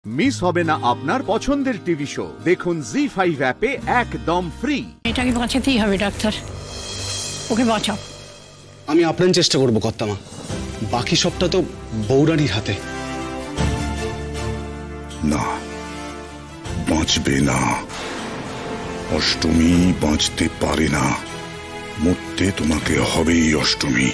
Miss হবে না আপনার পছন্দের টিভি শো। দেখুন জি5 অ্যাপে একদম ফ্রি। এটাকে বাঁচাতেই হবে ডাক্তার, ওকে বাঁচাও। আমি আপ্রাণ চেষ্টা করবো কর্তামা, বাকি সবটা তো বৌরানির হাতে। না, বাঁচবে না। অষ্টমী বাঁচতে পারে না, মরতে তোমাকে হবেই অষ্টমী।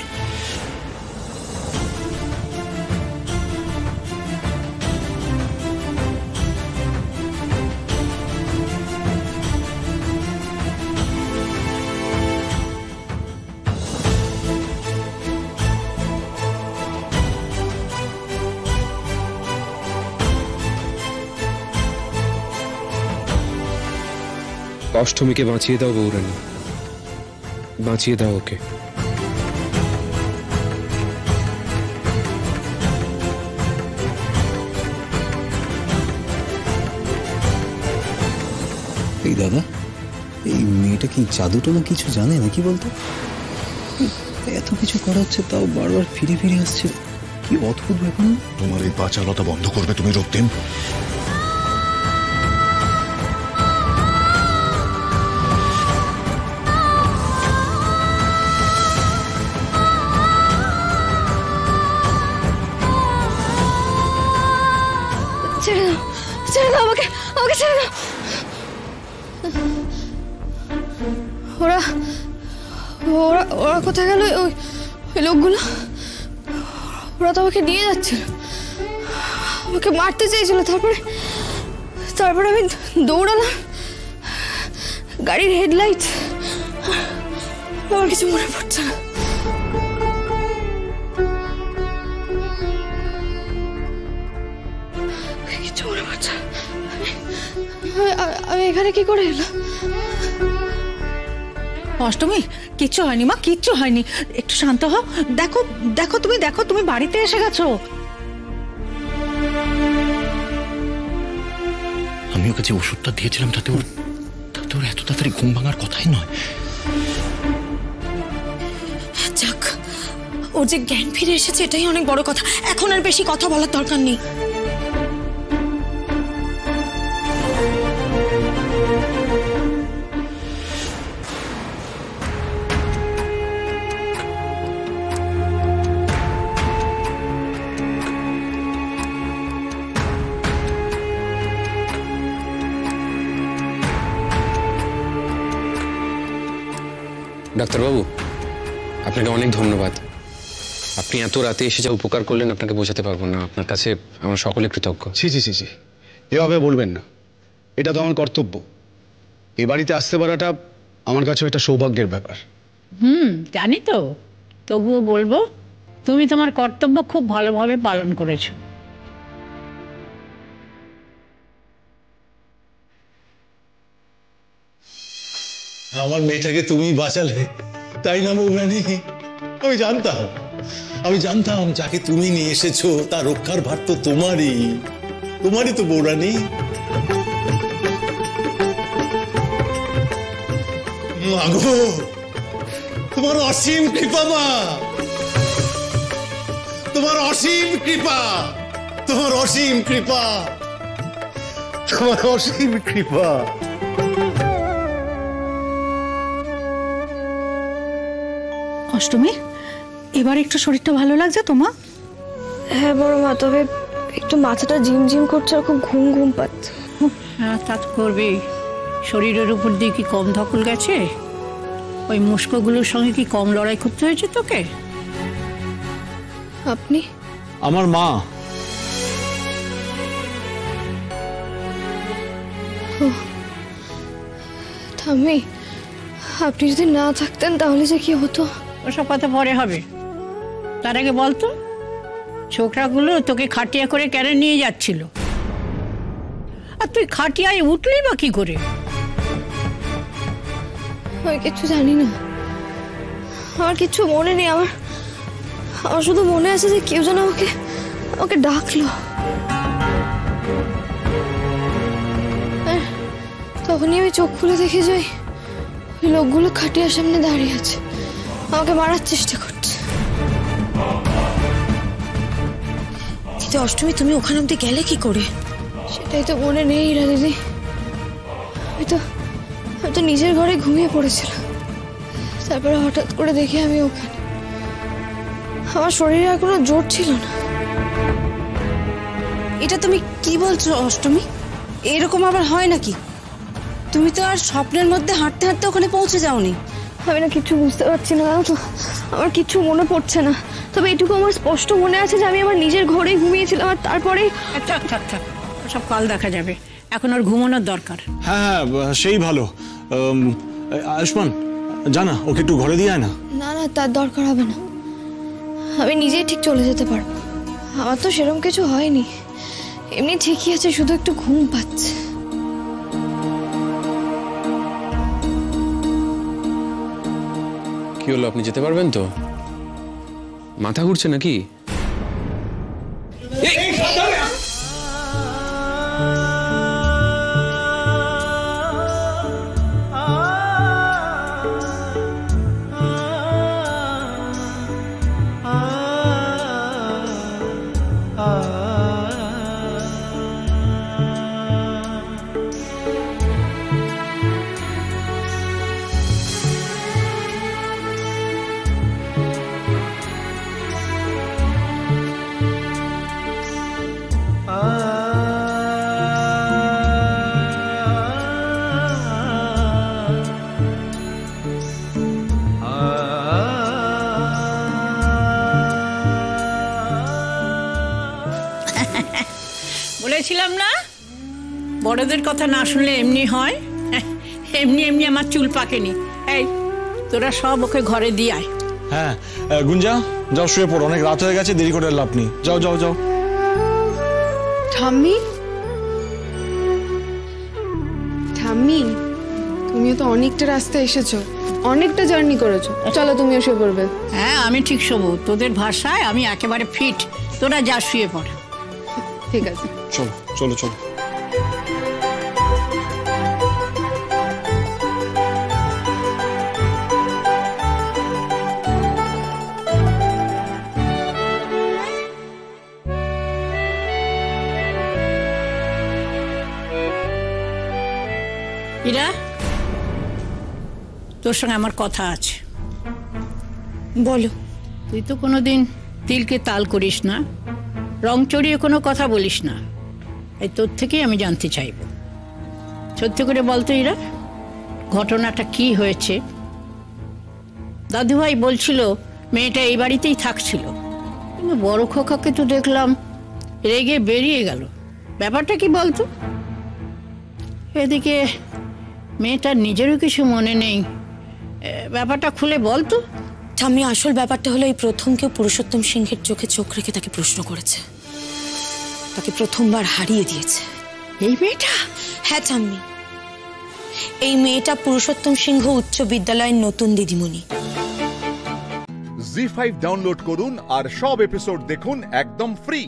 অষ্টমীকে বাঁচিয়ে দাও বৌরানী, বাঁচিয়ে দাও ওকে। এই দাদা, এই মেয়েটা কি জাদুটো না কিছু জানে নাকি বলতো? এত কিছু করা হচ্ছে তাও বারবার ফিরে ফিরে আসছে, কি অদ্ভুত ব্যাপার। তোমার এই বাচালতা বন্ধ করবে তুমি রক্তিম? ছেড়ে দাও, ছেড়ে দাও আমাকে, আমাকে ছেড়ে দাও। ওরা ওরা ওরা কোথায় গেল? ওই লোকগুলো, ওরা তো আমাকে নিয়ে যাচ্ছিল, আমাকে মারতে চেয়েছিল। তারপরে আমি দৌড়ালাম, গাড়ির হেডলাইট, আমার কিছু মনে পড়ছে না। আমি এখানে কি করে এলাম? অষ্টমী, কিচ্ছু হয়নি মা, কিচ্ছু হয়নি, একটু শান্ত হও। দেখো দেখো তুমি, দেখো তুমি বাড়িতে এসে গেছো। আমি ওকে যে ওষুধটা দিয়েছিলাম তাতে ওর এত তাড়াতাড়ি ঘুম ভাঙার কথাই নয়। যাক, ওর যে জ্ঞান ফিরে এসেছে এটাই অনেক বড় কথা। এখন আর বেশি কথা বলার দরকার নেই। ডাক্তারবাবু, আপনাকে অনেক ধন্যবাদ। আপনি এত রাতে এসে যা উপকার করলেন আপনাকে বোঝাতে পারবো না। আপনার কাছে আমরা সকলে কৃতজ্ঞ। ছি ছি ছি ছি, এভাবে বলবেন না, এটা তো আমার কর্তব্য। এ বাড়িতে আসতে পারাটা আমার কাছেও একটা সৌভাগ্যের ব্যাপার। জানি তো, তবুও বলবো তুমি তোমার কর্তব্য খুব ভালোভাবে পালন করেছো। আমার মেয়েটাকে তুমি বাঁচালে, তাই না বৌরানী? আমি জানতাম যাকে তুমি নিয়ে এসেছো তার রক্ষার ভার তো তোমারই তো বৌরানী। মাগো, তোমার অসীম কৃপা মা, তোমার অসীম কৃপা, তোমার অসীম কৃপা, তোমার অসীম কৃপা। অষ্টমী, এবার একটু শরীরটা ভালো লাগছে তোমার? হ্যাঁ বড় মা, তবে একটু মাথাটা ঝিমঝিম করছে আর খুব ঘুম ঘুম পাচ্ছে। হ্যাঁ, তা তো করবেই। শরীরের উপর দিয়ে কি কম ধকল গেছে? ওই মুস্কোগুলোর সঙ্গে কি কম লড়াই করতে হয়েছে তোকে? আপনি? আমার মা। ঠাম্মি, আপনি যদি না থাকতেন তাহলে যে কি হতো? ওসব কথা পরে হবে, তার আগে বলতো ছোকরাগুলো তোকে খাটিয়া করে কেন নিয়ে যাচ্ছিল, আর তুই খাটিয়ায় উঠলি বা কি করে? আমি কিছু জানি না, আমার কিছু মনে নেই। আমার শুধু মনে আছে যে কেউ যেন আমাকে ডাকলো। তখনই আমি চোখ খুলে দেখে যাই ওই লোকগুলো খাটিয়ার সামনে দাঁড়িয়ে আছে, আমাকে মারার চেষ্টা করছে। কিন্তু অষ্টমী, তুমি ওখানে অব্দি গেলে কি করে? সেটাই তো মনে নেই ইরা দিদি। হয়তো নিজের ঘরে ঘুমিয়ে পড়েছিলাম, তারপরে হঠাৎ করে দেখি আমি ওখানে। আমার শরীরে আর কোনো জোর ছিল না। এটা তুমি কি বলছো অষ্টমী? এরকম আবার হয় নাকি? তুমি তো আর স্বপ্নের মধ্যে হাঁটতে হাঁটতে ওখানে পৌঁছে যাওনি। আমি না কিছু বুঝতে পারছি না, তো আমার কিছু মনে পড়ছে না। তবে এটুকু আমার স্পষ্ট মনে আছে যে আমি আমার নিজের ঘরেই ঘুমিয়েছিলাম, আর তারপরে থাক থাক থাক, সব কাল দেখা যাবে, এখন ওর ঘুমানোর দরকার। হ্যাঁ সেই ভালো। আয়ুষ্মান জানা ওকে একটু ঘরে দিয়ে আয় না। না না, তার দরকার হবে না, আমি নিজেই ঠিক চলে যেতে পারবো। আমার তো সেরকম কিছু হয়নি, এমনি ঠিকই আছে, শুধু একটু ঘুম পাচ্ছে। কি হলো, আপনি যেতে পারবেন তো? মাথা ঘুরছে নাকি? বলেছিলাম না, বড়দের কথা না শুনলে এমনি হয়। এমনি এমনি আমার চুল পাকেনি। এই তোরা সব ওকে ঘরে দিয়ে আয়। হ্যাঁ গুঞ্জা, যাও শুয়ে পড়ো, অনেক রাত হয়ে গেছে, দেরি করে লাভ নেই। যাও যাও যাও। ঠাম্মি, ঠাম্মি, তুমিও তো অনেকটা রাস্তা এসেছো, অনেকটা জার্নি করেছো, চলো তুমিও শুয়ে পড়বে। হ্যাঁ আমি ঠিক শোবো, তোদের ভাষায় আমি একেবারে ফিট। তোরা যা শুয়ে পড়। ঠিক আছে, চলো চলো চলো। ইরা, তোর সঙ্গে আমার কথা আছে। বলো। তুই তো কোনোদিন তিলকে তাল করিস না, রং চড়িয়ে কোনো কথা বলিস না। এই তোর থেকেই আমি জানতে চাইব, সত্যি করে বলতো ইরা, ঘটনাটা কি হয়েছে? দাদুভাই বলছিল মেয়েটা এই বাড়িতেই থাকছিল, কিন্তু বড় খোকাকে তো দেখলাম রেগে বেরিয়ে গেল। ব্যাপারটা কি বলতো? এদিকে মেয়েটার নিজেরও কিছু মনে নেই, ব্যাপারটা খুলে বলতো। ঠাম্মি, আসল ব্যাপারটা হলো এই প্রথম কেউ পুরুষোত্তম সিংহের চোখে চোখ রেখে তাকে প্রশ্ন করেছে, তাকে প্রথমবার হারিয়ে দিয়েছে। এই মেয়েটা? হ্যাঁ ঠাম্মি, এই মেয়েটা পুরুষোত্তম সিংহ উচ্চ বিদ্যালয়ের নতুন দিদিমণি। জি5 ডাউনলোড করুন আর সব এপিসোড দেখুন একদম ফ্রি।